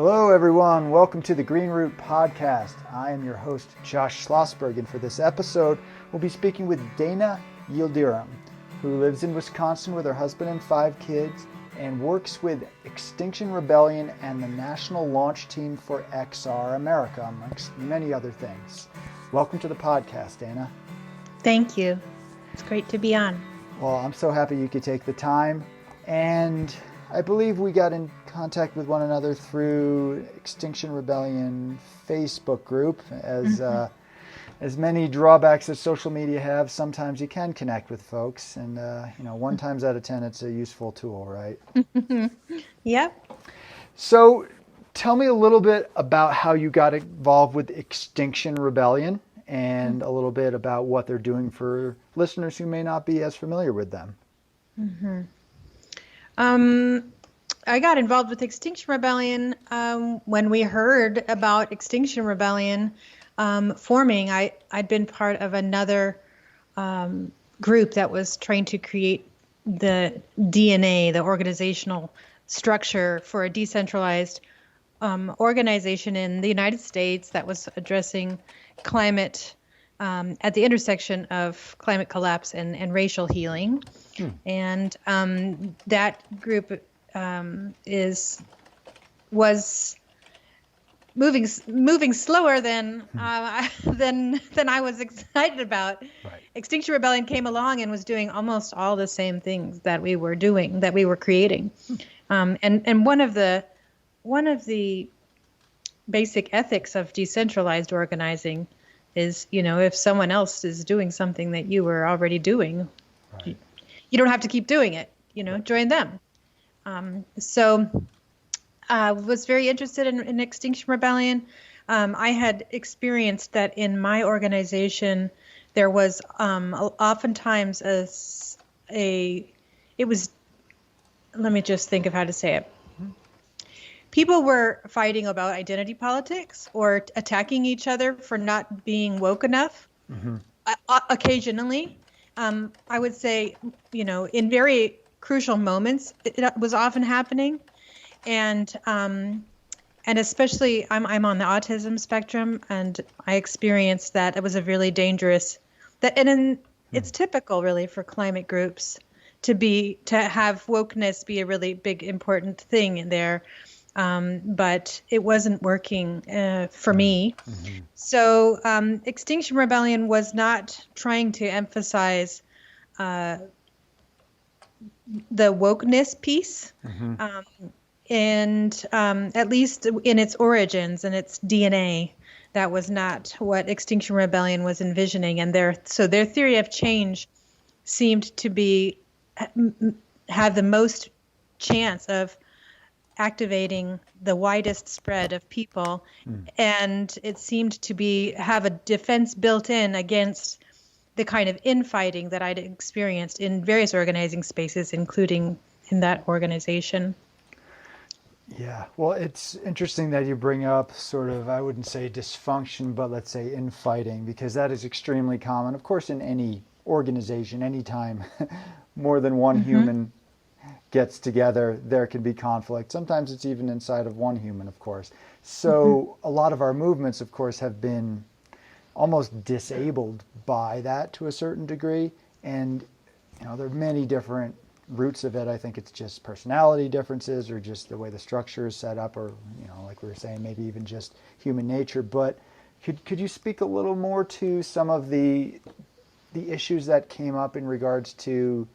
Hello, everyone. Welcome to the Green Root Podcast. I am your host, Josh Schlossberg, and for this episode, we'll be speaking with Dayna Yildirim, who lives in Wisconsin with her husband and 5 kids and works with Extinction Rebellion and the National Launch Team for XR America, amongst many other things. Welcome to the podcast, Dayna. Thank you. It's great to be on. Well, I'm so happy you could take the time, and I believe we got in contact with one another through Extinction Rebellion Facebook group. As many drawbacks as social media have, sometimes you can connect with folks, and 1 times out of 10, it's a useful tool, right? Yep. So, tell me a little bit about how you got involved with Extinction Rebellion, and a little bit about what they're doing for listeners who may not be as familiar with them. I got involved with Extinction Rebellion when we heard about Extinction Rebellion forming. I'd been part of another group that was trying to create the DNA, the organizational structure for a decentralized organization in the United States that was addressing climate at the intersection of climate collapse and racial healing. And that group was moving slower than I was excited about. Right. Extinction Rebellion came along and was doing almost all the same things that we were doing, that we were creating. And one of the basic ethics of decentralized organizing is, if someone else is doing something that you were already doing, Right. you don't have to keep doing it, join them. So I was very interested in Extinction Rebellion. I had experienced that in my organization, there was oftentimes let me just think of how to say it. People were fighting about identity politics or attacking each other for not being woke enough. Occasionally, I would say, in very crucial moments, it was often happening, and especially I'm on the autism spectrum, and I experienced that it was a really dangerous. It's typical, really, for climate groups to have wokeness be a really big important thing in there. But it wasn't working for me. So Extinction Rebellion was not trying to emphasize the wokeness piece, and at least in its origins and its DNA, that was not what Extinction Rebellion was envisioning. And their theory of change seemed to have the most chance of activating the widest spread of people, and it seemed to have a defense built in against the kind of infighting that I'd experienced in various organizing spaces, including in that organization. Yeah, well, it's interesting that you bring up sort of, I wouldn't say dysfunction, but let's say infighting, because that is extremely common, of course, in any organization. Anytime more than one human gets together, there can be conflict. Sometimes it's even inside of one human, of course. So a lot of our movements, of course, have been almost disabled by that to a certain degree. And, there are many different roots of it. I think it's just personality differences, or just the way the structure is set up, or, like we were saying, maybe even just human nature. But could you speak a little more to some of the issues that came up in regards to,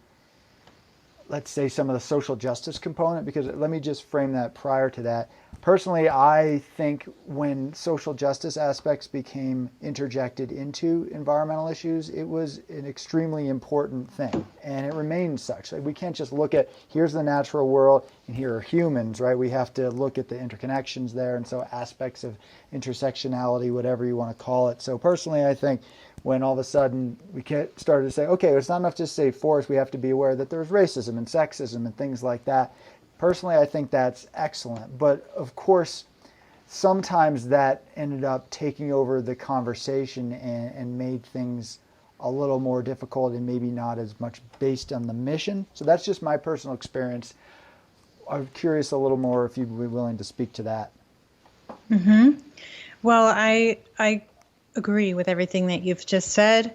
let's say, some of the social justice component? Because let me just frame that prior to that. Personally, I think when social justice aspects became interjected into environmental issues, it was an extremely important thing, and it remains such. Like, we can't just look at, here's the natural world and here are humans, right? We have to look at the interconnections there, and so aspects of intersectionality, whatever you want to call it. So personally, I think when all of a sudden we started to say, okay, it's not enough just to say forest, we have to be aware that there's racism and sexism and things like that. Personally, I think that's excellent. But of course, sometimes that ended up taking over the conversation and made things a little more difficult and maybe not as much based on the mission. So that's just my personal experience. I'm curious a little more if you'd be willing to speak to that. Well, I agree with everything that you've just said,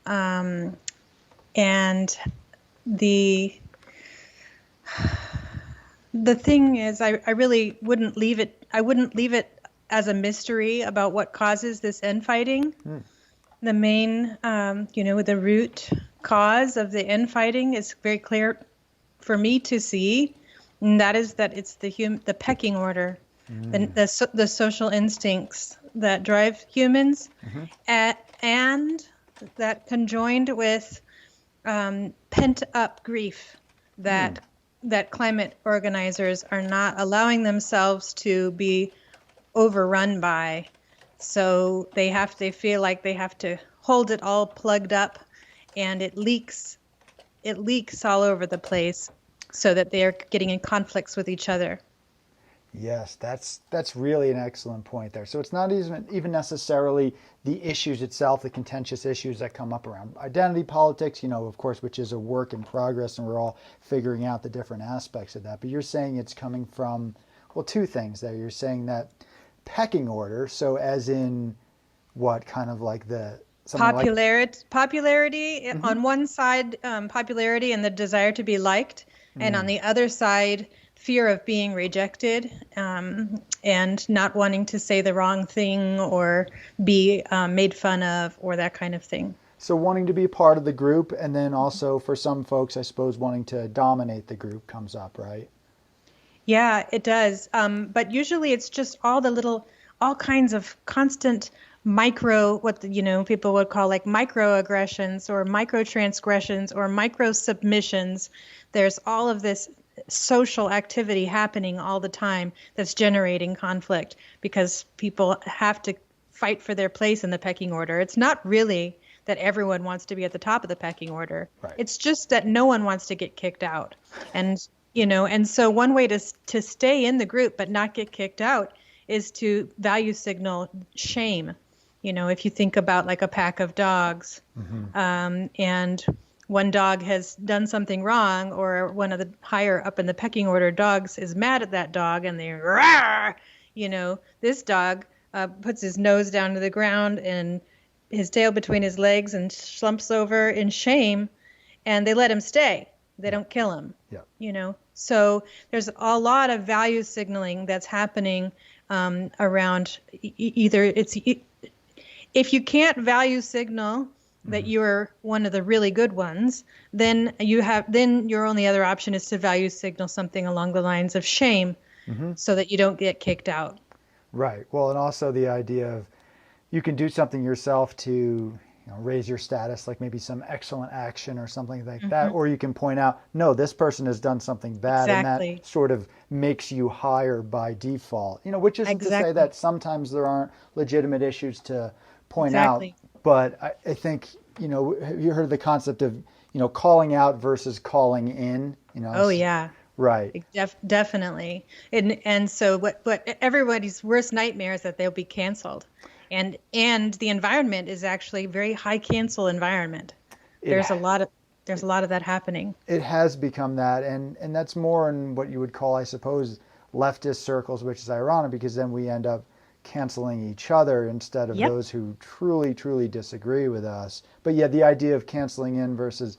and the the thing is, I really wouldn't leave it. I wouldn't leave it as a mystery about what causes this infighting. The main, the root cause of the infighting is very clear for me to see, and that is that it's the pecking order, the social instincts that drive humans, and that conjoined with pent up grief that climate organizers are not allowing themselves to be overrun by. So they feel like they have to hold it all plugged up, and it leaks all over the place, so that they are getting in conflicts with each other. Yes, that's really an excellent point there. So it's not even necessarily the issues itself, the contentious issues that come up around identity politics, of course, which is a work in progress, and we're all figuring out the different aspects of that. But you're saying it's coming from, well, two things there. You're saying that pecking order, so as in what kind of like the Popularity on one side, popularity and the desire to be liked, and on the other side, fear of being rejected, and not wanting to say the wrong thing or be made fun of, or that kind of thing. So wanting to be a part of the group, and then also for some folks, I suppose, wanting to dominate the group comes up, right? Yeah, it does. But usually it's just all kinds of constant people would call like microaggressions or microtransgressions or micro submissions. There's all of this social activity happening all the time that's generating conflict because people have to fight for their place in the pecking order. It's not really that everyone wants to be at the top of the pecking order. Right. It's just that no one wants to get kicked out. And so one way to stay in the group but not get kicked out is to value signal shame. If you think about like a pack of dogs, and one dog has done something wrong, or one of the higher up in the pecking order dogs is mad at that dog, and they roar, this dog puts his nose down to the ground and his tail between his legs and slumps over in shame, and they let him stay. They don't kill him. Yeah. So there's a lot of value signaling that's happening around either if you can't value signal that you're one of the really good ones, then your only other option is to value signal something along the lines of shame, so that you don't get kicked out. Right. Well, and also the idea of you can do something yourself to raise your status, like maybe some excellent action or something like that, or you can point out, no, this person has done something bad, Exactly. and that sort of makes you higher by default. Which isn't to say that sometimes there aren't legitimate issues to point out, but I think have you heard of the concept of calling out versus calling in? Oh yeah. Right. Definitely. And so what everybody's worst nightmare is that they'll be canceled. And the environment is actually a very high cancel environment. There's a lot of that happening. It has become that, and that's more in what you would call, I suppose, leftist circles, which is ironic because then we end up canceling each other instead of those who truly, truly disagree with us. But yeah, the idea of calling in versus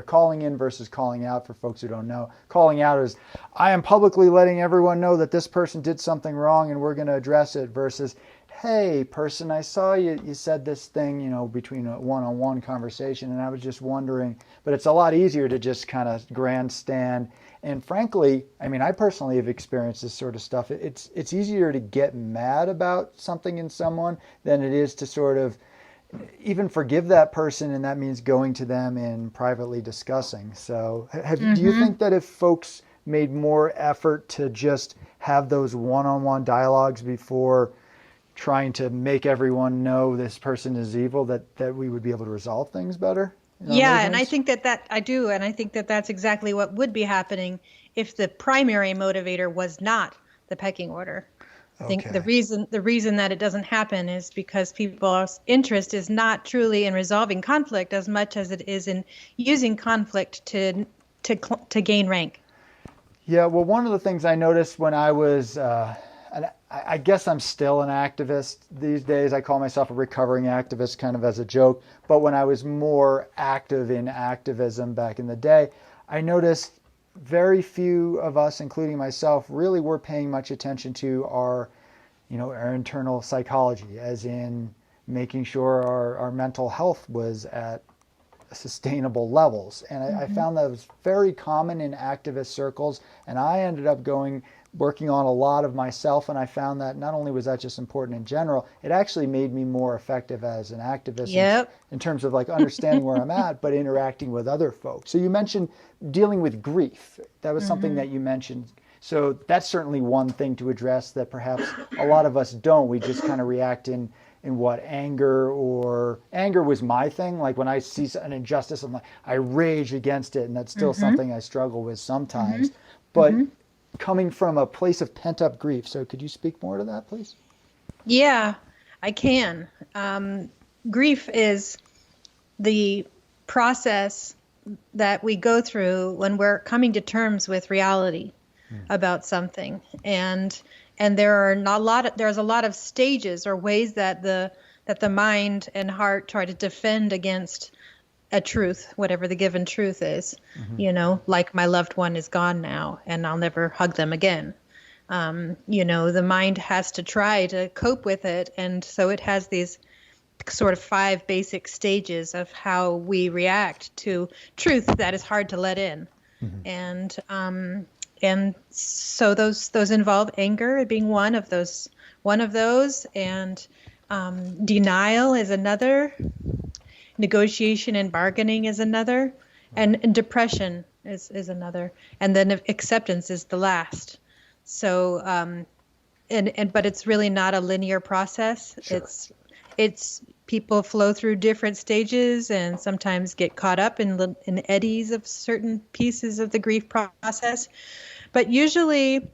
calling out, for folks who don't know. Calling out is, I am publicly letting everyone know that this person did something wrong and we're going to address it, versus, hey, person, I saw you said this thing, between a one-on-one conversation, and I was just wondering. But it's a lot easier to just kind of grandstand. And frankly, I personally have experienced this sort of stuff. It's easier to get mad about something in someone than it is to sort of even forgive that person, and that means going to them and privately discussing. So do you think that if folks made more effort to just have those one-on-one dialogues before trying to make everyone know this person is evil, that we would be able to resolve things better? Yeah, and I think that I do, and I think that that's exactly what would be happening if the primary motivator was not the pecking order. I think the reason that it doesn't happen is because people's interest is not truly in resolving conflict as much as it is in using conflict to gain rank. Yeah, well, one of the things I noticed when I was and I guess I'm still an activist these days. I call myself a recovering activist kind of as a joke. But when I was more active in activism back in the day, I noticed very few of us, including myself, really were paying much attention to our, our internal psychology, as in making sure our mental health was at sustainable levels. And I found that was very common in activist circles. And I ended up working on a lot of myself. And I found that not only was that just important in general, it actually made me more effective as an activist in terms of like understanding where I'm at, but interacting with other folks. So you mentioned dealing with grief. That was something that you mentioned. So that's certainly one thing to address that perhaps a lot of us don't. We just kind of react in what anger was my thing. Like when I see an injustice, I rage against it, and that's still something I struggle with sometimes. But coming from a place of pent up grief. So could you speak more to that, please? Yeah, I can. Grief is the process that we go through when we're coming to terms with reality about something, and there's a lot of stages or ways that the mind and heart try to defend against a truth, whatever the given truth is. Like my loved one is gone now and I'll never hug them again. The mind has to try to cope with it, and so it has these sort of 5 basic stages of how we react to truth that is hard to let in. And so those involve anger being one of those, and denial is another, negotiation and bargaining is another, and depression is another, and then acceptance is the last. So but it's really not a linear process. Sure. It's people flow through different stages and sometimes get caught up in eddies of certain pieces of the grief process. But usually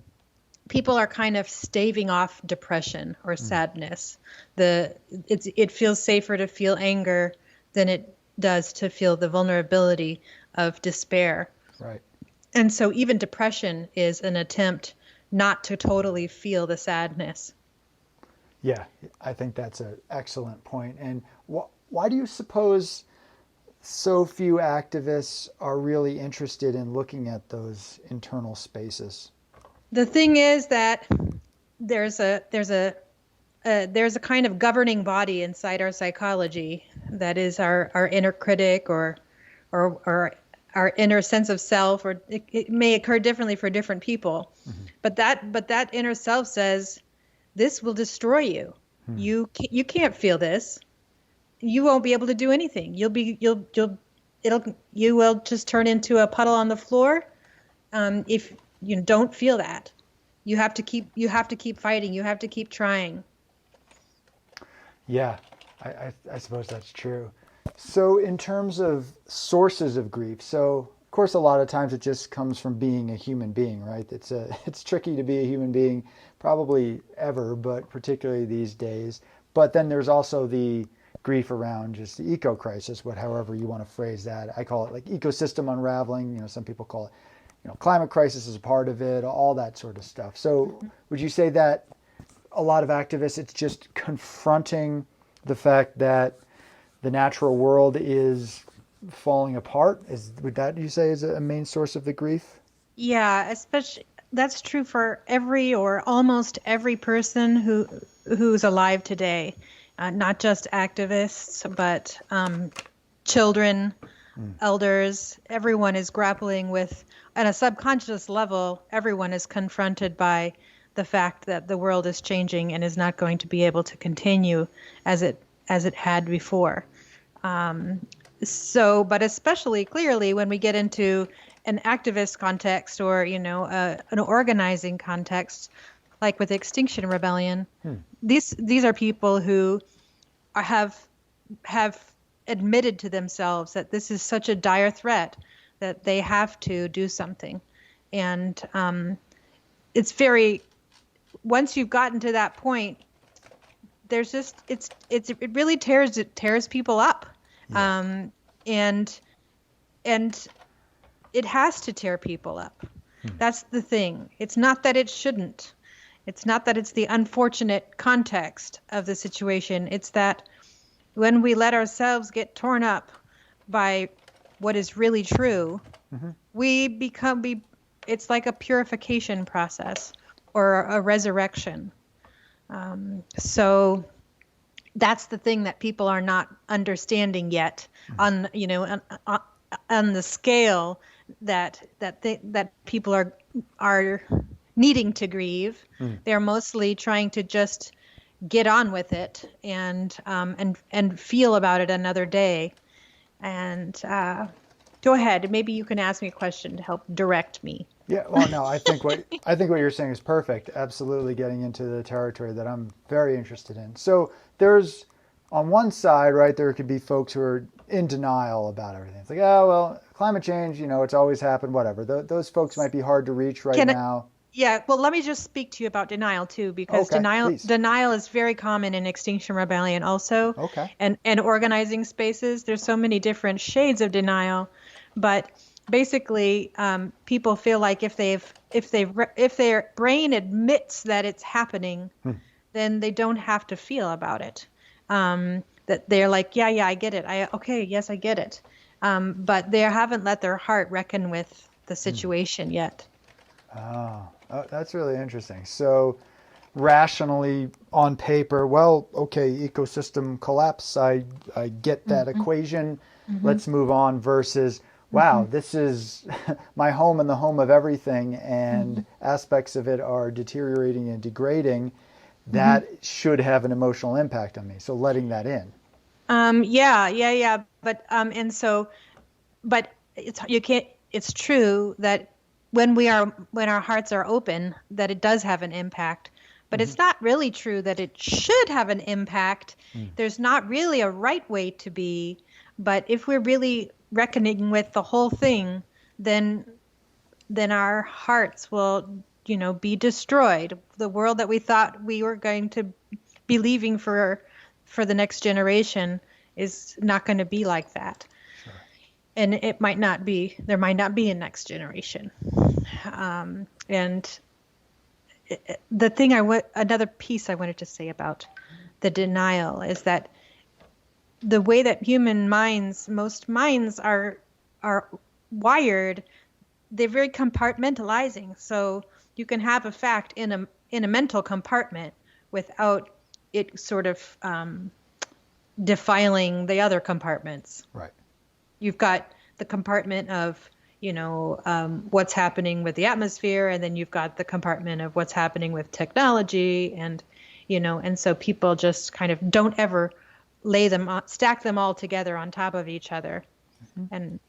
people are kind of staving off depression or sadness. It feels safer to feel anger than it does to feel the vulnerability of despair. Right. And so even depression is an attempt not to totally feel the sadness. Yeah, I think that's an excellent point. And why do you suppose so few activists are really interested in looking at those internal spaces? The thing is that there's a kind of governing body inside our psychology that is our inner critic or our inner sense of self, or it may occur differently for different people. But that inner self says, this will destroy you. You can't feel this. You won't be able to do anything. You will just turn into a puddle on the floor if you don't feel that. You have to keep fighting. You have to keep trying. Yeah, I suppose that's true. So in terms of sources of grief, so of course a lot of times it just comes from being a human being, right? It's tricky to be a human being probably ever, but particularly these days. But then there's also the grief around just the eco crisis, however you want to phrase that. I call it like ecosystem unraveling. Some people call it, climate crisis is a part of it, all that sort of stuff. So would you say that a lot of activists, it's just confronting the fact that the natural world is falling apart? Would that, you say, is a main source of the grief? Yeah, especially that's true for every or almost every person who's alive today, not just activists, but children, elders. Everyone is grappling with, at a subconscious level, everyone is confronted by the fact that the world is changing and is not going to be able to continue as it had before. But especially clearly when we get into an activist context or, an organizing context, like with Extinction Rebellion, these are people who have admitted to themselves that this is such a dire threat that they have to do something. And it's once you've gotten to that point, there's just it really tears people up. Yeah. And it has to tear people up. That's the thing. It's not that it shouldn't. It's not that it's the unfortunate context of the situation. It's that when we let ourselves get torn up by what is really true, it's like a purification process or a resurrection. So that's the thing that people are not understanding yet on the scale that people are needing to grieve. They're mostly trying to just get on with it and feel about it another day. And go ahead. Maybe you can ask me a question to help direct me. Yeah, well, no, I think what you're saying is perfect. Absolutely, getting into the territory that I'm very interested in. So there's, on one side, right, there could be folks who are in denial about everything. It's like, oh well, climate change, it's always happened, whatever. Those folks might be hard to reach now. Yeah, well, let me just speak to you about denial too, because denial is very common in Extinction Rebellion also. Okay. And organizing spaces. There's so many different shades of denial, but basically, people feel like if their brain admits that it's happening, then they don't have to feel about it. That they're like, yeah, I get it. Yes, I get it. But they haven't let their heart reckon with the situation yet. Oh, that's really interesting. So rationally on paper, well, okay, ecosystem collapse, I get that equation. Let's move on versus, wow, this is my home and the home of everything, and aspects of it are deteriorating and degrading. That should have an emotional impact on me. So letting that in. Yeah. But it's true that when our hearts are open, that it does have an impact. But it's not really true that it should have an impact. There's not really a right way to be. But if we're really reckoning with the whole thing, then our hearts will, be destroyed. The world that we thought we were going to be leaving for the next generation is not going to be like that. Sure. And there might not be a next generation. Another piece I wanted to say about the denial is that the way that most minds are wired, they're very compartmentalizing. So you can have a fact in a mental compartment without it sort of defiling the other compartments. Right. You've got the compartment of what's happening with the atmosphere, and then you've got the compartment of what's happening with technology, and so people just kind of don't ever stack them all together on top of each other. And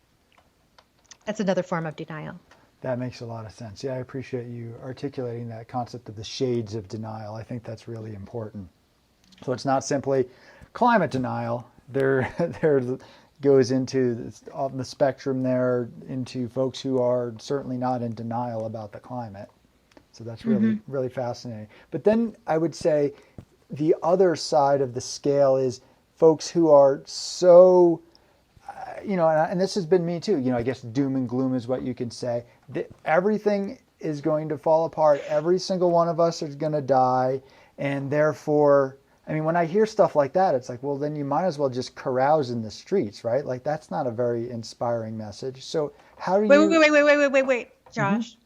that's another form of denial. That makes a lot of sense. Yeah, I appreciate you articulating that concept of the shades of denial. I think that's really important. So it's not simply climate denial. There goes into on the spectrum there into folks who are certainly not in denial about the climate. So that's really, really fascinating. But then I would say the other side of the scale is folks who are so, and this has been me too, I guess doom and gloom is what you can say. Everything is going to fall apart. Every single one of us is going to die. And therefore, when I hear stuff like that, it's like, well, then you might as well just carouse in the streets, right? Like, that's not a very inspiring message. So how do you... Wait, Josh.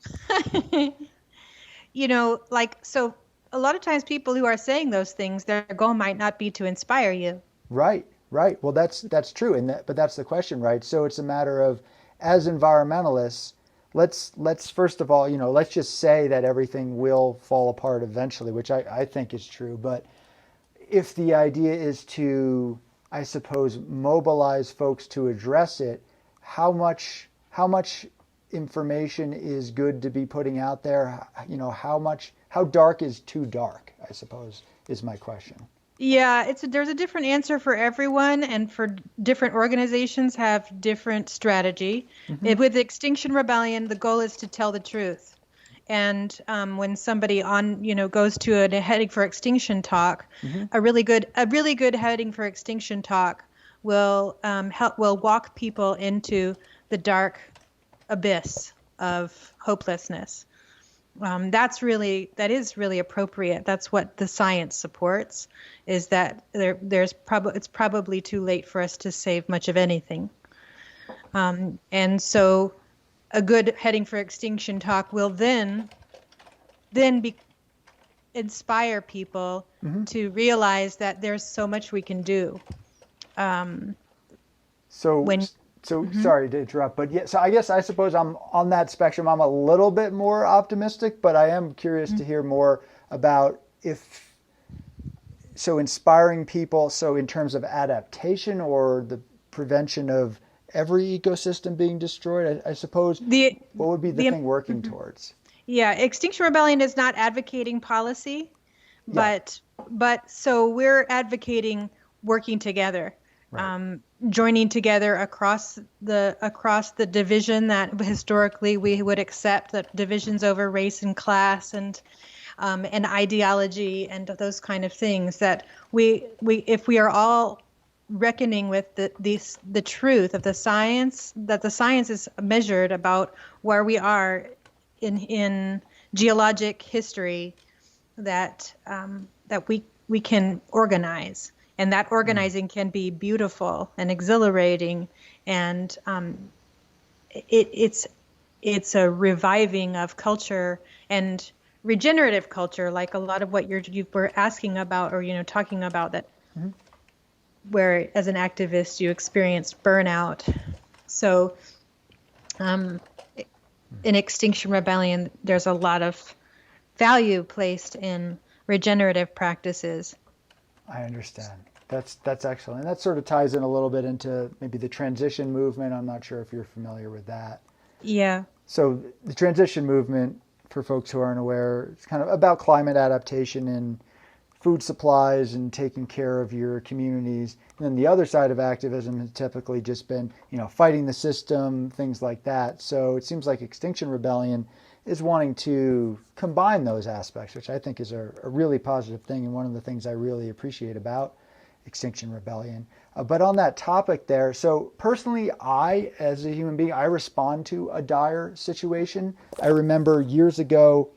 So a lot of times people who are saying those things, their goal might not be to inspire you. Right. Well, that's true. But that's the question, right? So it's a matter of, as environmentalists, let's first of all, let's just say that everything will fall apart eventually, which I think is true. But if the idea is to, I suppose, mobilize folks to address it, how much information is good to be putting out there? How dark is too dark, I suppose, is my question. Yeah, there's a different answer for everyone, and for different organizations have different strategy. With Extinction Rebellion, the goal is to tell the truth. And when somebody goes to a heading for extinction talk, a really good heading for extinction talk will walk people into the dark abyss of hopelessness. That is really appropriate. That's what the science supports, is that it's probably too late for us to save much of anything. And so a good heading for extinction talk will then inspire people to realize that there's so much we can do. So, When sorry to interrupt, but yeah, so I suppose I'm on that spectrum. I'm a little bit more optimistic, but I am curious to hear more about inspiring people. So in terms of adaptation or the prevention of every ecosystem being destroyed, I suppose, what would be the thing working towards? Yeah, Extinction Rebellion is not advocating policy, Yeah. but so we're advocating working together, Right. joining together across the division that historically we would accept, that divisions over race and class and ideology and those kind of things, that we if we are all reckoning with the truth of the science, that the science is measured about where we are in geologic history, that we can organize, and that organizing can be beautiful and exhilarating, and it's a reviving of culture and regenerative culture, like a lot of what you were asking about, or talking about, that where as an activist you experienced burnout. So in Extinction Rebellion, there's a lot of value placed in regenerative practices. I understand. That's excellent. And that sort of ties in a little bit into maybe the transition movement. I'm not sure if you're familiar with that. Yeah. So the transition movement, for folks who aren't aware, it's kind of about climate adaptation and food supplies and taking care of your communities. And then the other side of activism has typically just been, fighting the system, things like that. So it seems like Extinction Rebellion is wanting to combine those aspects, which I think is a really positive thing, and one of the things I really appreciate about Extinction Rebellion. But on that topic there, so personally, as a human being, I respond to a dire situation. I remember years ago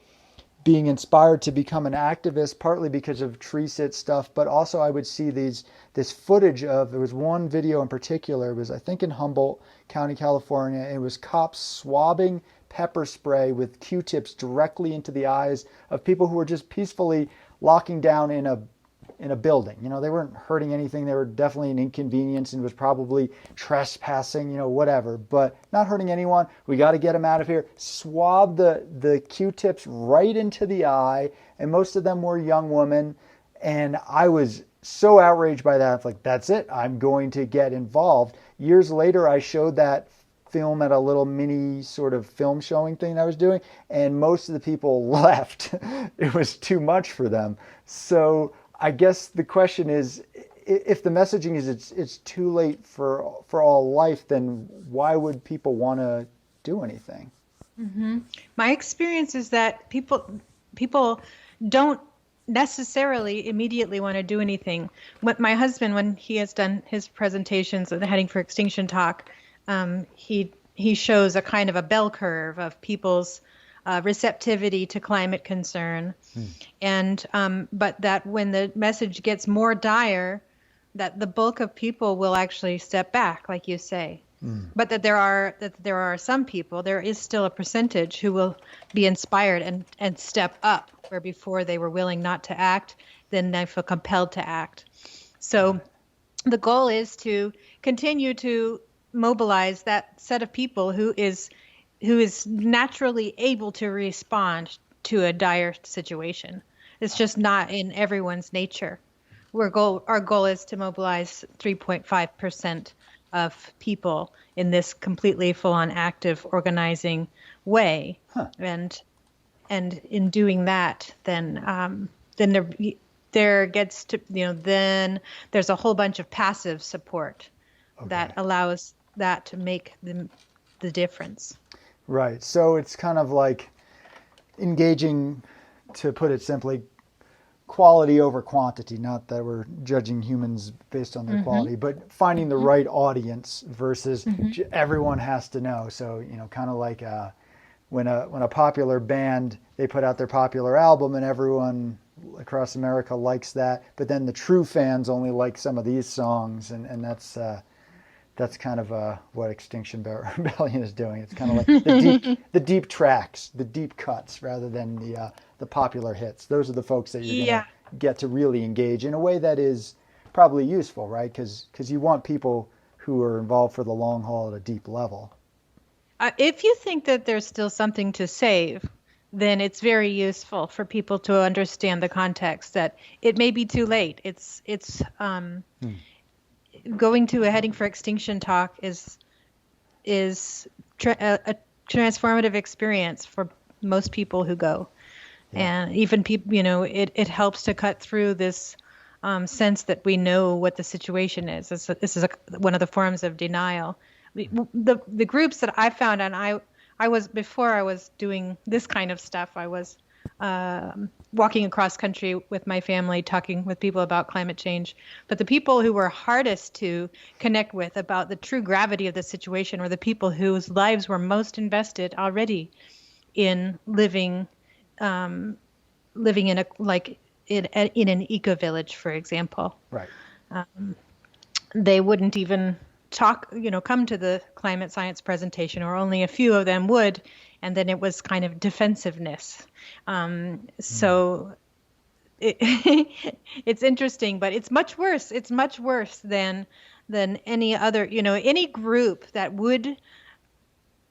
being inspired to become an activist, partly because of tree sit stuff, but also I would see this footage of, there was one video in particular, it was I think in Humboldt County, California, and it was cops swabbing pepper spray with Q-tips directly into the eyes of people who were just peacefully locking down in a building. They weren't hurting anything. They were definitely an inconvenience and was probably trespassing, whatever, but not hurting anyone. We got to get them out of here. Swab the Q-tips right into the eye, and most of them were young women. And I was so outraged by that. It's like, that's it. I'm going to get involved. Years later, I showed that film at a little mini sort of film showing thing I was doing, and most of the people left. It was too much for them. So I guess the question is, if the messaging is it's too late for all life, then why would people want to do anything? My experience is that people don't necessarily immediately want to do anything. My husband, when he has done his presentations at the Heading for Extinction talk, he shows a kind of a bell curve of people's receptivity to climate concern, and but that when the message gets more dire, that the bulk of people will actually step back, like you say. But that there are some people, there is still a percentage who will be inspired and step up, where before they were willing not to act, then they feel compelled to act. So the goal is to continue to mobilize that set of people who is naturally able to respond to a dire situation. It's just not in everyone's nature. Our goal is to mobilize 3.5% of people in this completely full-on active organizing way. And in doing that, then there gets to, then there's a whole bunch of passive support that allows that to make the difference. Right. So it's kind of like engaging, to put it simply, quality over quantity. Not that we're judging humans based on their quality, but finding the right audience versus everyone has to know. So, kind of like when a popular band, they put out their popular album and everyone across America likes that, but then the true fans only like some of these songs, and that's kind of what Extinction Rebellion is doing. It's kind of like the deep tracks, the deep cuts, rather than the popular hits. Those are the folks that you're Yeah. gonna get to really engage in a way that is probably useful, right? Because you want people who are involved for the long haul at a deep level. If you think that there's still something to save, then it's very useful for people to understand the context that it may be too late. It's going to a Heading for Extinction talk is a transformative experience for most people who go. Yeah. And even people, it helps to cut through this sense that we know what the situation is. This is one of the forms of denial. The groups that I found, and I was, before I was doing this kind of stuff, I was walking across country with my family, talking with people about climate change. But the people who were hardest to connect with about the true gravity of the situation were the people whose lives were most invested already in living in an eco village, for example. Right. They wouldn't even come to the climate science presentation, or only a few of them would, and then it was kind of defensiveness. So it's interesting, but it's much worse. It's much worse than any other, any group that would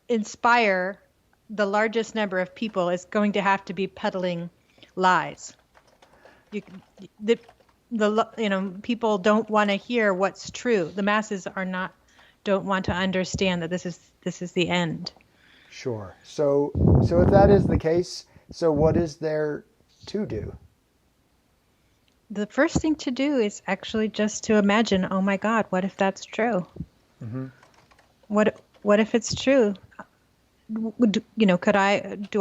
inspire the largest number of people is going to have to be peddling lies. People don't want to hear what's true. The masses don't want to understand that this is the end. Sure. So if that is the case, so what is there to do? The first thing to do is actually just to imagine, oh my God, what if that's true? Mm-hmm. What if it's true? Do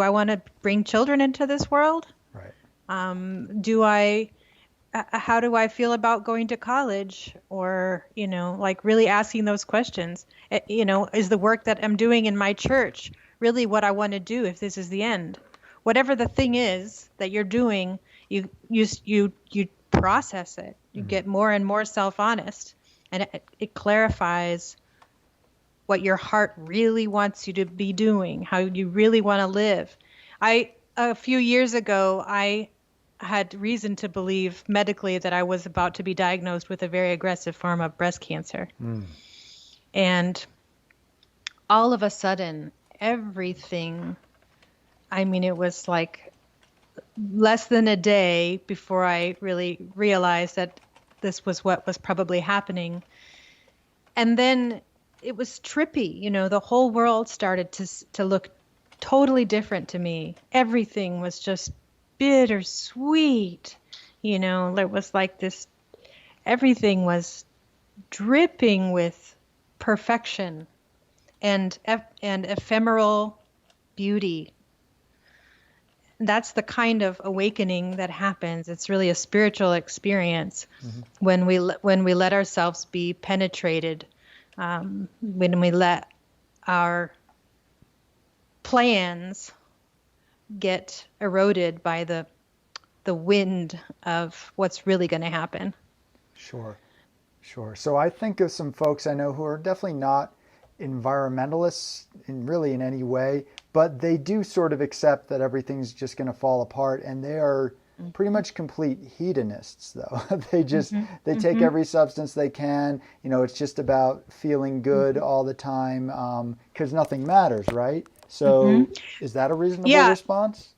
I want to bring children into this world? Right. How do I feel about going to college? Or, really asking those questions. Is the work that I'm doing in my church really what I want to do if this is the end? Whatever the thing is that you're doing, you process it. You get more and more self-honest, and it clarifies what your heart really wants you to be doing, how you really want to live. A few years ago, I had reason to believe medically that I was about to be diagnosed with a very aggressive form of breast cancer. And all of a sudden, everything, it was like less than a day before I really realized that this was what was probably happening. And then it was trippy. The whole world started to look totally different to me. Everything was just bittersweet. There was like this, everything was dripping with perfection and ephemeral beauty. That's the kind of awakening that happens. It's really a spiritual experience when we let ourselves be penetrated, when we let our plans get eroded by the wind of what's really going to happen. Sure. So I think of some folks I know who are definitely not environmentalists in any way, but they do sort of accept that everything's just going to fall apart, and they are pretty much complete hedonists, though. They take every substance they can. It's just about feeling good all the time, because nothing matters, right? So is that a reasonable response?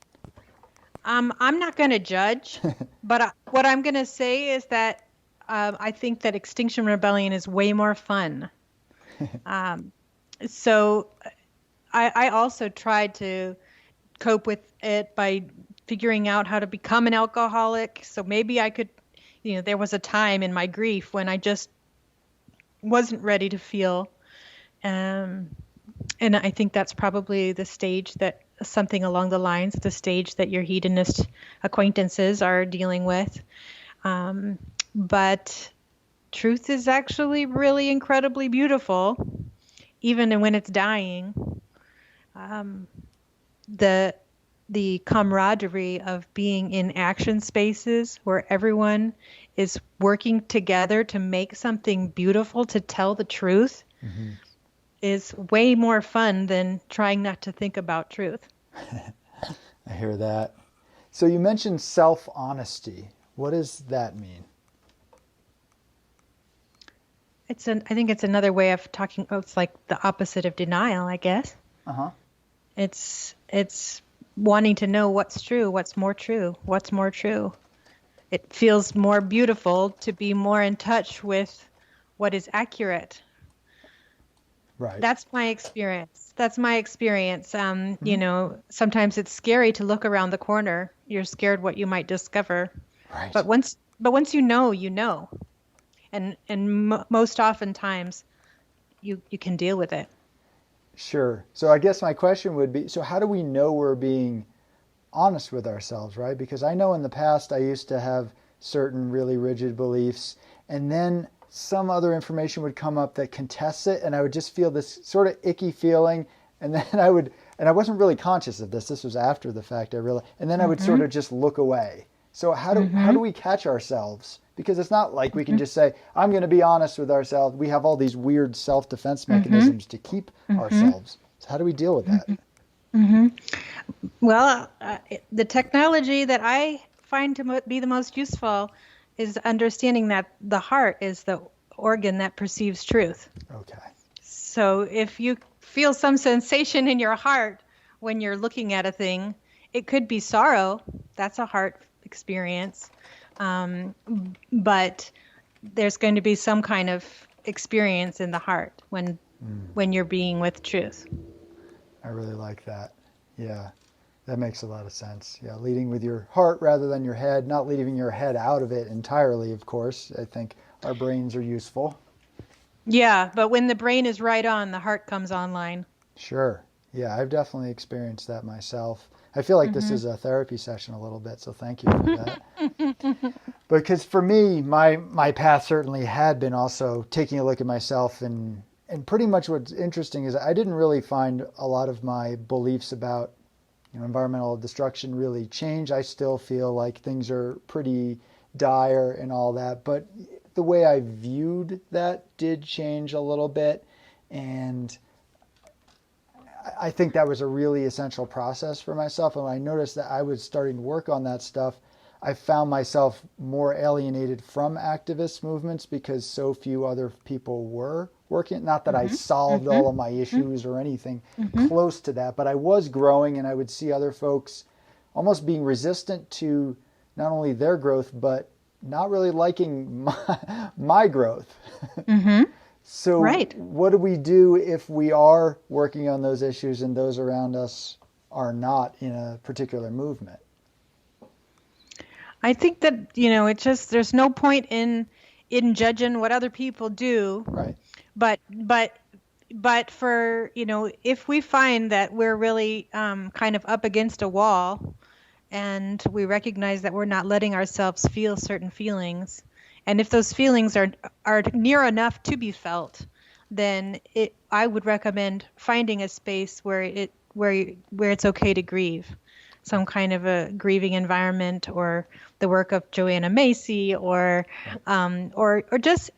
I'm not going to judge, but what I'm going to say is that I think that Extinction Rebellion is way more fun. So I also tried to cope with it by figuring out how to become an alcoholic. So maybe I could, there was a time in my grief when I just wasn't ready to feel. And I think that's probably the stage that something along the lines, the stage that your hedonist acquaintances are dealing with. But truth is actually really incredibly beautiful, even when it's dying. the camaraderie of being in action spaces where everyone is working together to make something beautiful, to tell the truth, Mm-hmm. is way more fun than trying not to think about truth. I hear that. So you mentioned self-honesty. What does that mean? I think it's another way of talking. Oh, it's like the opposite of denial, I guess. Uh-huh. It's wanting to know what's true, what's more true, what's more true. It feels more beautiful to be more in touch with what is accurate. Right. That's my experience. That's my experience. Mm-hmm. Sometimes it's scary to look around the corner. You're scared what you might discover. Right. But once you know, you know. And most oftentimes you can deal with it. Sure. So I guess my question would be, so how do we know we're being honest with ourselves, right? Because I know in the past I used to have certain really rigid beliefs, and then some other information would come up that contests it, and I would just feel this sort of icky feeling, and then and I wasn't really conscious of this. This was after the fact, I realized, and then I would sort of just look away. So how do we catch ourselves? Because it's not like we can just say, I'm going to be honest with ourselves. We have all these weird self-defense mechanisms to keep ourselves. So how do we deal with that? Well, the technology that I find to be the most useful is understanding that the heart is the organ that perceives truth. Okay. So if you feel some sensation in your heart when you're looking at a thing, it could be sorrow. That's a heart experience. But there's going to be some kind of experience in the heart when you're being with truth. I really like that. Yeah, that makes a lot of sense. Yeah, leading with your heart rather than your head, not leaving your head out of it entirely, of course. I think our brains are useful. Yeah, but when the brain is right on, the heart comes online. Sure. Yeah, I've definitely experienced that myself. I feel like this is a therapy session a little bit, so thank you for that. Because for me, my path certainly had been also taking a look at myself, and pretty much what's interesting is I didn't really find a lot of my beliefs about environmental destruction really change. I still feel like things are pretty dire and all that, but the way I viewed that did change a little bit, and I think that was a really essential process for myself. And when I noticed that I was starting to work on that stuff, I found myself more alienated from activist movements because so few other people were working. Not that I solved all of my issues or anything close to that, but I was growing, and I would see other folks almost being resistant to not only their growth, but not really liking my growth. So what do we do if we are working on those issues and those around us are not in a particular movement? I think that, it's just, there's no point in judging what other people do. Right. But for, if we find that we're really kind of up against a wall, and we recognize that we're not letting ourselves feel certain feelings, and if those feelings are near enough to be felt, then I would recommend finding a space where it's okay to grieve, some kind of a grieving environment, or the work of Joanna Macy, or just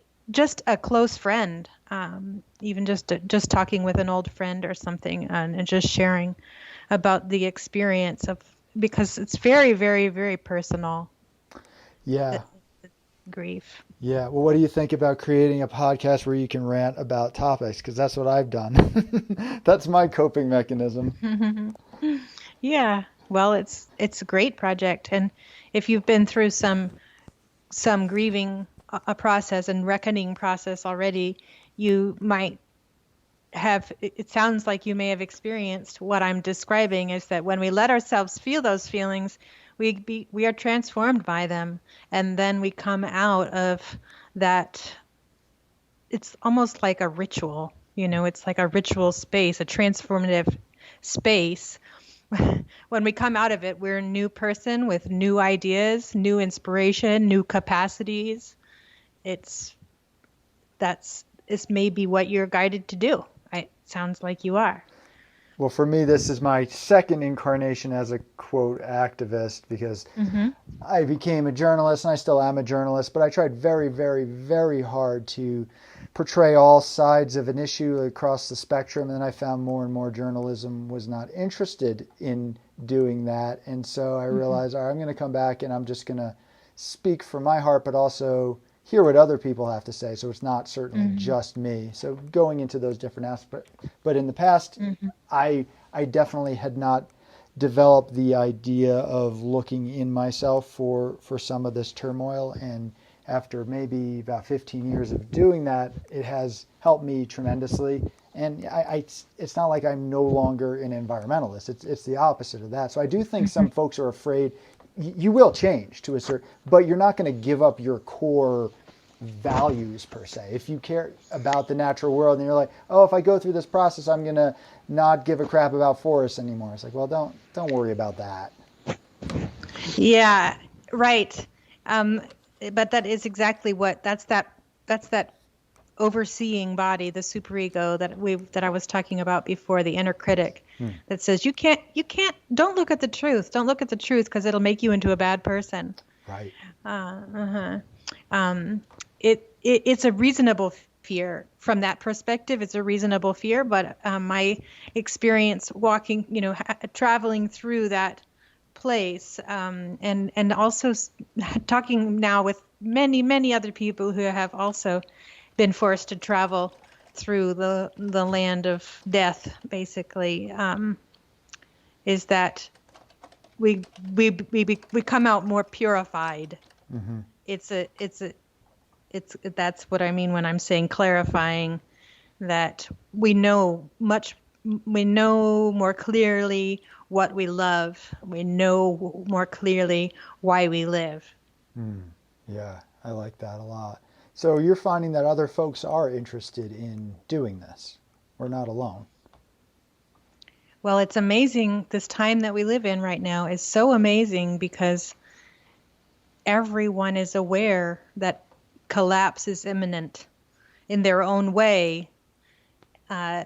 a close friend, even just talking with an old friend or something, and just sharing about the experience because it's very, very, very personal. Yeah. Grief. Yeah. Well, what do you think about creating a podcast where you can rant about topics? Because that's what I've done. That's my coping mechanism. Yeah. Well, it's a great project, and if you've been through some grieving a process and reckoning process already, you might have. It sounds like you may have experienced what I'm describing, is that when we let ourselves feel those feelings, we are transformed by them, and then we come out of that. It's almost like a ritual, it's like a ritual space, a transformative space. When we come out of it, we're a new person with new ideas, new inspiration, new capacities. It's maybe what you're guided to do. It sounds like you are. Well, for me, this is my second incarnation as a quote activist because Mm-hmm. I became a journalist and I still am a journalist, but I tried very, very, very hard to portray all sides of an issue across the spectrum. And then I found more and more journalism was not interested in doing that. And so I Mm-hmm. realized, all right, I'm going to come back and I'm just going to speak from my heart, but also hear what other people have to say. So it's not certainly Mm-hmm. just me. So going into those different aspects. But in the past, Mm-hmm. I definitely had not developed the idea of looking in myself for some of this turmoil. And after maybe about 15 years of doing that, it has helped me tremendously. And it's not like I'm no longer an environmentalist. It's the opposite of that. So I do think Mm-hmm. some folks are afraid you will change to a certain, but you're not going to give up your core values per se. If you care about the natural world and you're like, oh, if I go through this process, I'm going to not give a crap about forests anymore. It's like, well, don't worry about that. Yeah, right. Um, but that is exactly that's that overseeing body, the superego that I was talking about before, the inner critic Hmm. that says don't look at the truth. Don't look at the truth because it'll make you into a bad person. Right. Uh-huh. Um, it's a reasonable fear from that perspective. It's a reasonable fear, but my experience walking, traveling through that place, and also talking now with many other people who have also been forced to travel through the land of death, basically, is that we come out more purified. Mm-hmm. It's that's what I mean when I'm saying clarifying, that we know more clearly what we love. We know more clearly why we live. Yeah, I like that a lot. So you're finding that other folks are interested in doing this. We're not alone. Well, it's amazing. This time that we live in right now is so amazing because everyone is aware that collapse is imminent in their own way,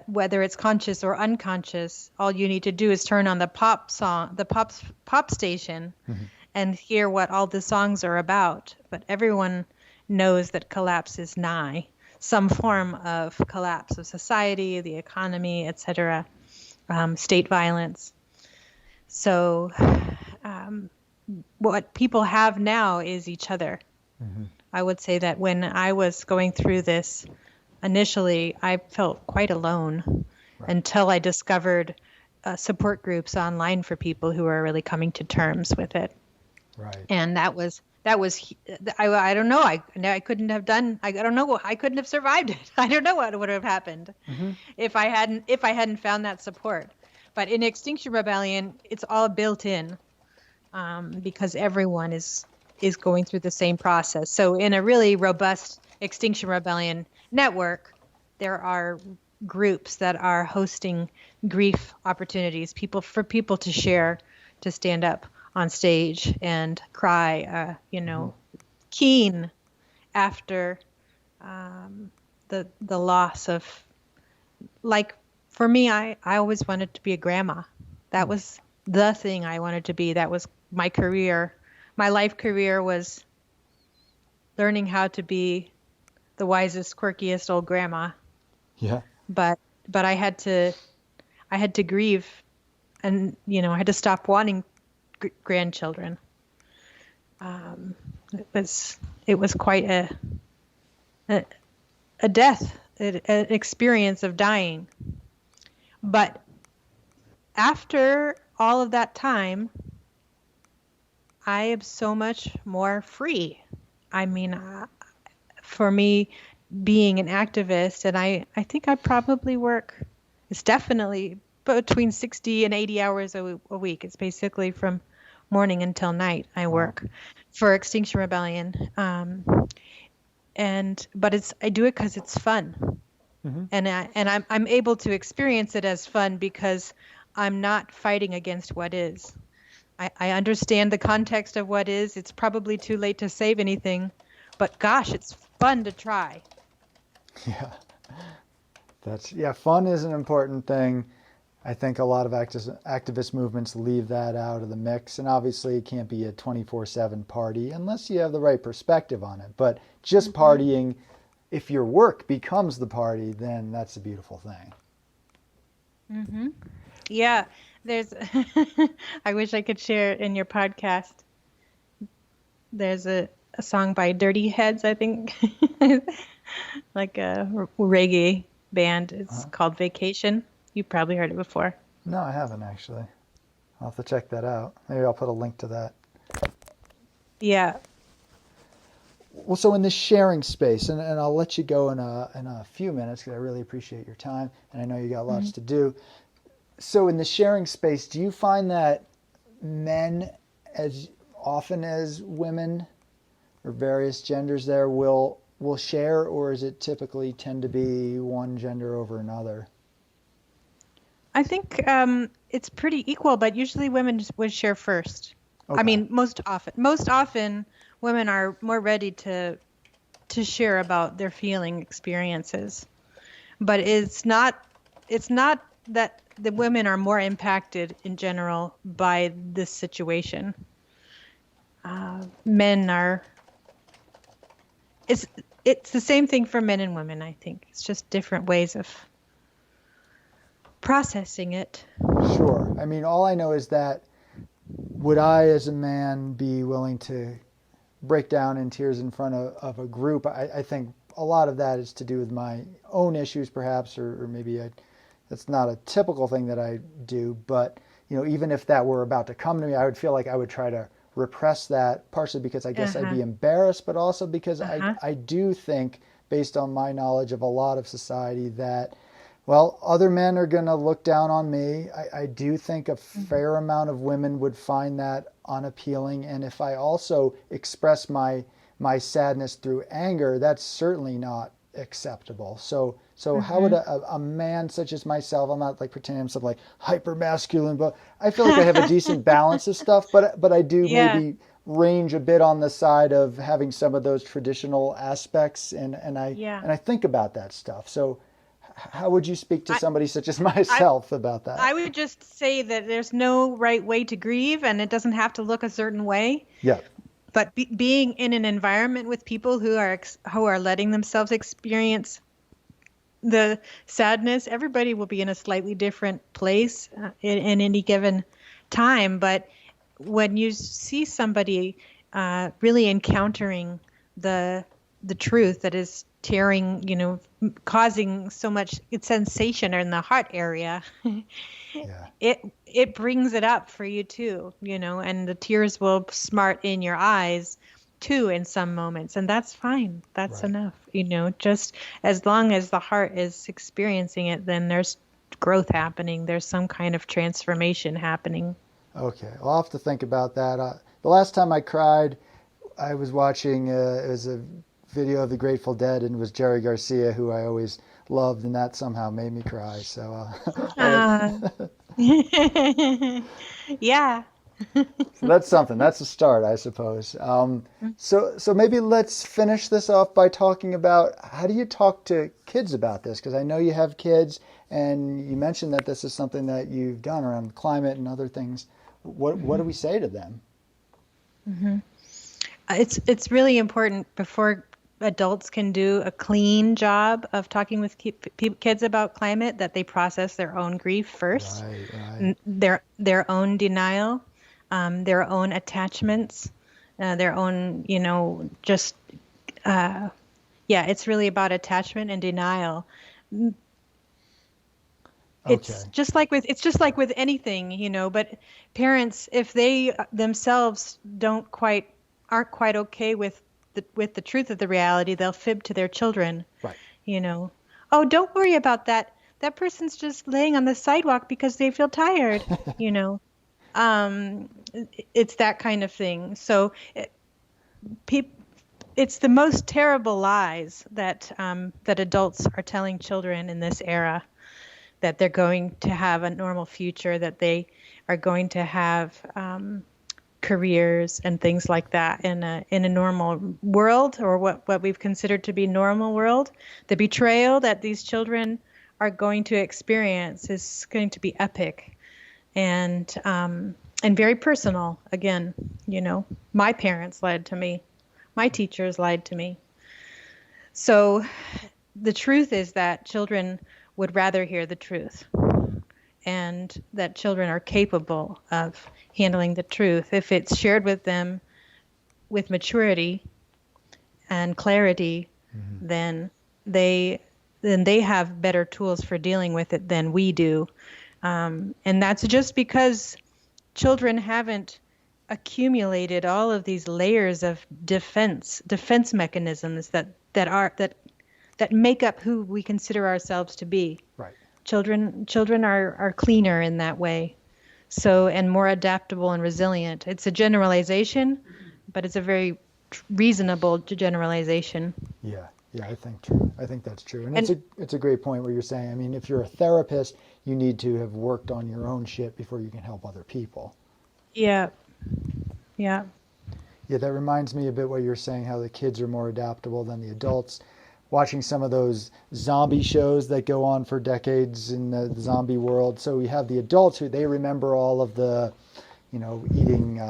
whether it's conscious or unconscious. All you need to do is turn on the pop station, Mm-hmm. and hear what all the songs are about. But everyone knows that collapse is nigh. Some form of collapse of society, the economy, etc., state violence. So, um, what people have now is each other. Mm-hmm. I would say that when I was going through this initially, I felt quite alone Right. until I discovered support groups online for people who are really coming to terms with it. Right. And I don't know. I couldn't have done. I don't know. I couldn't have survived it. I don't know what would have happened Mm-hmm. if I hadn't found that support. But in Extinction Rebellion, it's all built in, because everyone is going through the same process. So in a really robust Extinction Rebellion network, there are groups that are hosting grief opportunities, for people to share, to stand up on stage and cry, keen after the loss of, like, for me, I always wanted to be a grandma. That was the thing I wanted to be. That was my career. My life career was learning how to be the wisest, quirkiest old grandma. Yeah. But I had to grieve, and I had to stop wanting grandchildren. It was quite a death, an experience of dying. But after all of that time, I am so much more free. I mean, for me, being an activist, and I think I probably work, it's definitely between 60 and 80 hours a week. It's basically from morning until night I work for Extinction Rebellion. But I do it because it's fun. Mm-hmm. And I'm able to experience it as fun because I'm not fighting against what is. I understand the context of what is. It's probably too late to save anything, but gosh, it's fun to try. Yeah. Fun is an important thing. I think a lot of activist movements leave that out of the mix. And obviously, it can't be a 24/7 party unless you have the right perspective on it. But just partying, if your work becomes the party, then that's a beautiful thing. Yeah, there's, I wish I could share it in your podcast. There's a song by Dirty Heads, I think, like a reggae band. It's called Vacation. You've probably heard it before. No, I haven't actually. I'll have to check that out. Maybe I'll put a link to that. Yeah. Well, so in this sharing space, and I'll let you go in a few minutes because I really appreciate your time, and I know you got lots to do. So in the sharing space, do you find that men, as often as women or various genders there, will share, or is it typically tend to be one gender over another? I think it's pretty equal, but usually women would share first. Okay. I mean, most often women are more ready to share about their feeling experiences. But it's not that the women are more impacted in general by this situation. Men are. It's the same thing for men and women, I think. It's just different ways of processing it. Sure. I mean, all I know is that would I, as a man, be willing to break down in tears in front of a group? I think a lot of that is to do with my own issues, perhaps, or maybe that's not a typical thing that I do. But, even if that were about to come to me, I would feel like I would try to repress that, partially because I guess I'd be embarrassed, but also because I do think, based on my knowledge of a lot of society, that, well, other men are going to look down on me. I do think a fair amount of women would find that unappealing. And if I also express my sadness through anger, that's certainly not acceptable. So how would a man such as myself, I'm not like pretending I'm something like hyper masculine, but I feel like I have a decent balance of stuff, but I do maybe range a bit on the side of having some of those traditional aspects, and I think about that stuff. So how would you speak to somebody such as myself about that? I would just say that there's no right way to grieve, and it doesn't have to look a certain way. Yeah. But being in an environment with people who are letting themselves experience the sadness, everybody will be in a slightly different place in any given time. But when you see somebody really encountering the truth that is tearing, causing so much sensation in the heart area, it brings it up for you too, and the tears will smart in your eyes too in some moments, and that's fine. That's enough, just as long as the heart is experiencing it, then there's growth happening. There's some kind of transformation happening. Okay, well, I'll have to think about that. The last time I cried, I was watching, it was a video of the Grateful Dead, and it was Jerry Garcia, who I always loved, and that somehow made me cry. So, yeah. So that's something. That's a start, I suppose. So maybe let's finish this off by talking about, how do you talk to kids about this? Because I know you have kids, and you mentioned that this is something that you've done around climate and other things. What do we say to them? It's really important, before adults can do a clean job of talking with kids about climate, that they process their own grief first, their own denial, their own attachments, their own, it's really about attachment and denial. It's just like with anything, but parents, if they themselves aren't quite okay with the truth of the reality, they'll fib to their children. Right. Oh, don't worry about that. That person's just laying on the sidewalk because they feel tired. It's that kind of thing. So it's the most terrible lies that adults are telling children in this era, that they're going to have a normal future, that they are going to have careers and things like that in a normal world, or what we've considered to be normal world. The betrayal that these children are going to experience is going to be epic and very personal. Again, my parents lied to me, my teachers lied to me. So the truth is that children would rather hear the truth, and that children are capable of handling the truth if it's shared with them with maturity and clarity. then they then they have better tools for dealing with it than we do. And that's just because children haven't accumulated all of these layers of defense mechanisms that make up who we consider ourselves to be. Right. Children are cleaner in that way, so, and more adaptable and resilient. It's a generalization, but it's a very reasonable generalization. Yeah. Yeah, I think true. I think that's true. And And it's a great point where you're saying, I mean, if you're a therapist, you need to have worked on your own shit before you can help other people. yeah, yeah. Yeah, that reminds me a bit what you're saying, how the kids are more adaptable than the adults. Watching some of those zombie shows that go on for decades in the zombie world. So we have the adults who they remember all of the, eating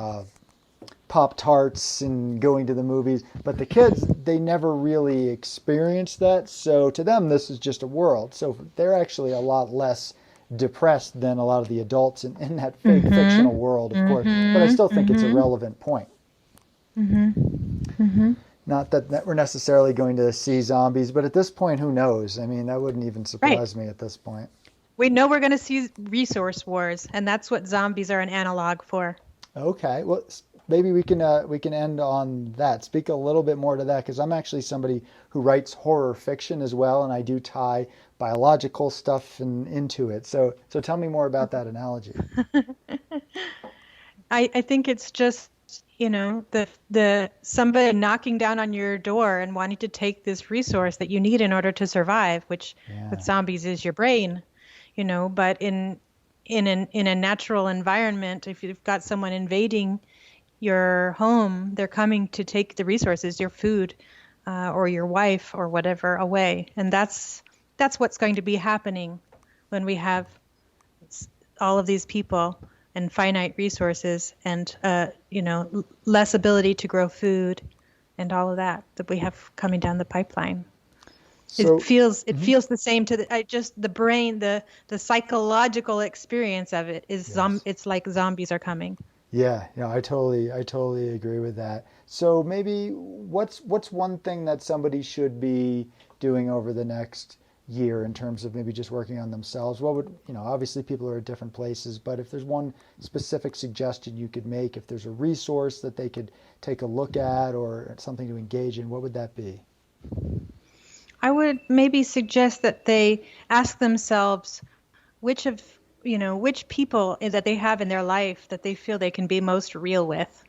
Pop-Tarts and going to the movies. But the kids, they never really experienced that. So to them, this is just a world. So they're actually a lot less depressed than a lot of the adults in that fake fictional world, of course. But I still think it's a relevant point. Not that we're necessarily going to see zombies, but at this point, who knows? I mean, that wouldn't even surprise me at this point. We know we're going to see resource wars, and that's what zombies are an analog for. Okay, well, maybe we can end on that. Speak a little bit more to that, because I'm actually somebody who writes horror fiction as well, and I do tie biological stuff into it. So tell me more about that analogy. I think it's just, the somebody knocking down on your door and wanting to take this resource that you need in order to survive, which with zombies is your brain, but in a natural environment, if you've got someone invading your home, they're coming to take the resources, your food, or your wife or whatever away. And that's what's going to be happening when we have all of these people and finite resources and less ability to grow food and all of that we have coming down the pipeline. So, it feels the same to the brain, the psychological experience of it is it's like zombies are coming. Yeah, I totally agree with that. So maybe what's one thing that somebody should be doing over the next year in terms of maybe just working on themselves? What would, obviously people are at different places, but if there's one specific suggestion you could make, if there's a resource that they could take a look at or something to engage in, what would that be? I would maybe suggest that they ask themselves which people that they have in their life that they feel they can be most real with,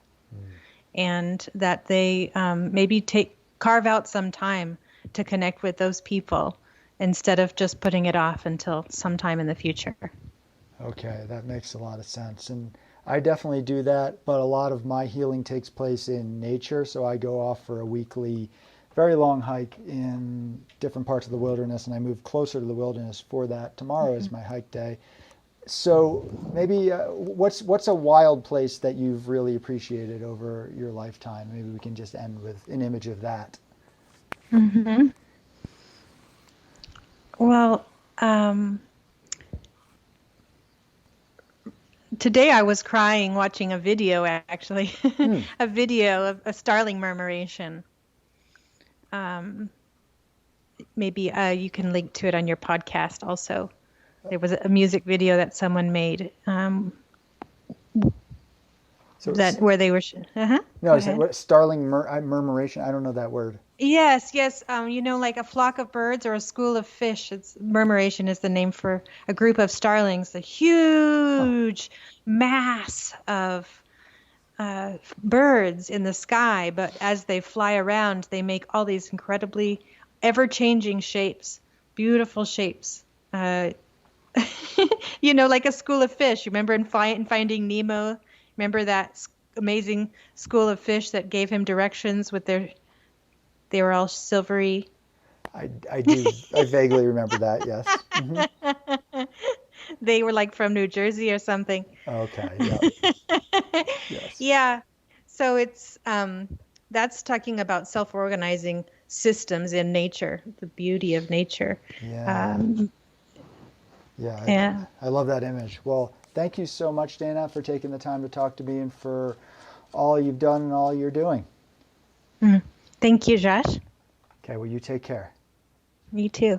and that they maybe carve out some time to connect with those people instead of just putting it off until sometime in the future. Okay, that makes a lot of sense. And I definitely do that, but a lot of my healing takes place in nature. So I go off for a weekly, very long hike in different parts of the wilderness, and I move closer to the wilderness for that. Tomorrow is my hike day. So maybe what's a wild place that you've really appreciated over your lifetime? Maybe we can just end with an image of that. Well, today I was crying watching a video, actually, a video of a starling murmuration. Maybe you can link to it on your podcast also. There was a music video that someone made where they were. No, is that starling murmuration? I don't know that word. Yes. Like a flock of birds or a school of fish. Murmuration is the name for a group of starlings, a huge mass of birds in the sky. But as they fly around, they make all these incredibly ever-changing shapes, beautiful shapes. Like a school of fish. You remember in Finding Nemo? Remember that amazing school of fish that gave him directions with they were all silvery? I do. I vaguely remember that, yes. They were like from New Jersey or something. Okay. Yeah. Yes. Yeah. So it's that's talking about self-organizing systems in nature, the beauty of nature. Yeah. Um, Yeah. yeah. I love that image. Well, thank you so much, Dayna, for taking the time to talk to me and for all you've done and all you're doing. Mm. Thank you, Josh. Okay. Well, you take care. You too.